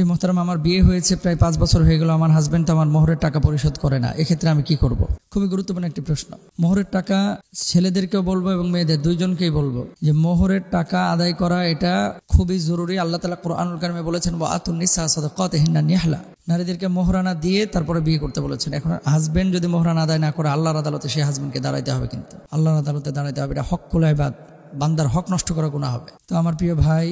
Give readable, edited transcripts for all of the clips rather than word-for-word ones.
মোহতারাম, আমার বিয়ে হয়েছে প্রায় 5 বছর হয়ে গেল। আমার হাজবেন্ড আমার মোহরের টাকা পরিশোধ করে না। এক্ষেত্রে আমি কি করব? খুবই গুরুত্বপূর্ণ একটি প্রশ্ন। মোহরের টাকা ছেলেদেরকেও বলবো এবং মেয়েদের দুইজনকেই বলবো যে মোহরের টাকা আদায় করা এটা খুবই জরুরি। আল্লাহ তাআলা কুরআনুল কারীমে বলেছেন ওয়া আতুন নিসা সাদাকাতিহিন্না নিহলা, নারীদেরকে মোহরানা দিয়ে তারপরে বিয়ে করতে বলেছেন। এখন হাজবেন্ড যদি মোহরানা আদায় না করে আল্লাহর আদালতে সেই হাজবেন্ডকে দাঁড়াইতে হবে, কিন্তু আল্লাহর আদালতে দাঁড়াইতে হবে। এটা হক্কুল ইবাদ, বান্দার হক নষ্ট করা গুনাহ হবে। তো আমার প্রিয় ভাই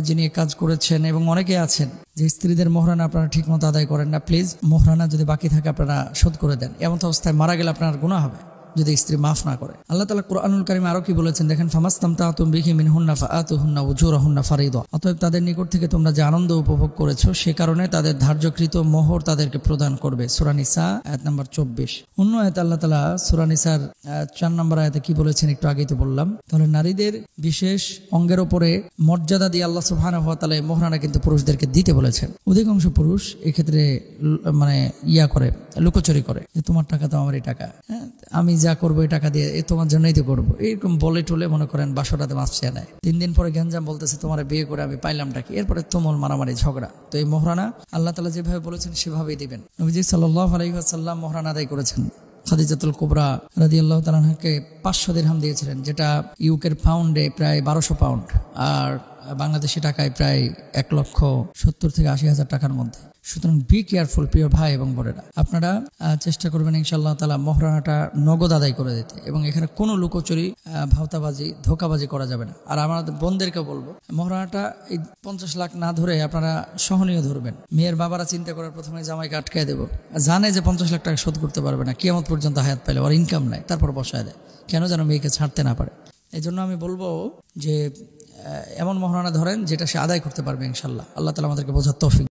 যিনি কাজ করেছেন এবং অনেকে আছেন যে স্ত্রীদের মোহরানা আপনারা ঠিক মতো আদায় করেন না, প্লিজ মোহরানা যদি বাকি থাকে আপনারা শোধ করে দেন। এমন অবস্থায় মারা গেলে আপনার গুনাহ হবে যদি স্ত্রী মাফ না করে। আল্লাহ তাআলা কুরআনুল কারীমে আরো কি বলেছেন দেখেন, ফামাস্তামতাতুম বিহি মিনহুন্না ফাআতুহুন্না উজুরাহুন্না ফারিদা, অতএব তাদের নিকট থেকে তোমরা যে আনন্দ উপভোগ করেছো সে কারণে তাদের ধার্যকৃত মোহর তাদেরকে প্রদান করবে। সূরা নিসা আয়াত নাম্বার 24। অন্য আয়াতে আল্লাহ তাআলা সূরা নিসার 4 নম্বর আয়াতে কি বলেছেন একটু আগেই তো বললাম। তাহলে নারীদের বিশেষ অঙ্গের উপরে মর্যাদা দিয়ে আল্লাহ সুবহানাহু ওয়া তাআলা মোহরানা কিন্তু পুরুষদেরকে দিতে বলেছেন। অধিকাংশ পুরুষ এক্ষেত্রে করে লুকোচুরি করে যে তোমার টাকা তো আমারই টাকা, হ্যাঁ আমি যা করবো এই টাকা দিয়ে তোমার জন্যই তো করবো, এরকম বলে টলে মনে করেন বাসরাতে মাছ চেয়ে নেয়। 3 দিন পরে গ্যাঞ্জাম বলতেছে তোমার বিয়ে করে আমি পাইলামটা কি, এরপরে তুমুল মারামারি ঝগড়া। তো এই মোহরানা আল্লাহ তাআলা যেভাবে বলেছেন সেভাবেই দিবেন। নবীজি সাল্লাল্লাহু আলাইহি ওয়াসাল্লাম মোহরানা আদায় করেছেন। খাদিজাতুল কুবরা রাদিয়াল্লাহু তাআলা আনহাকে 500 দিরহাম দিয়েছিলেন, যেটা ইউকের পাউন্ডে প্রায় 1200 পাউন্ড, আর বাংলাদেশি টাকায় প্রায় 1,70,000 থেকে 80,000 টাকার মধ্যে। সুতরাং বি কেয়ারফুল প্রিয় ভাই এবং বোনেরা, আপনারা চেষ্টা করবেন ইনশাআল্লাহ তাআলা মোহরানাটা নগদ আদায় করে দিতে, এবং এখানে কোনো লুকোচুরি ভাওতাবাজি ধোকাবাজি করা যাবে না। আর আমাদের বোনদেরকে বলবো মোহরানাটা এই 50 লাখ না ধরে আপনারা সহনীয় ধরবেন। মেয়ের বাবারা চিন্তা করার প্রথমে জামাইকে আটকায় দেবো, জানে যে 50 লাখ টাকা শোধ করতে পারবে না, কিয়ামত পর্যন্ত হায়াত পাইলে, ওর ইনকাম নাই, তারপর বসায় দেয় কেন যেন মেয়েকে ছাড়তে না পারে। এই জন্য আমি বলবো যে এমন মোহরানা ধরেন যেটা সে আদায় করতে পারবে ইনশাআল্লাহ। আল্লাহ তাআলা আমাদেরকে বোঝার তৌফিক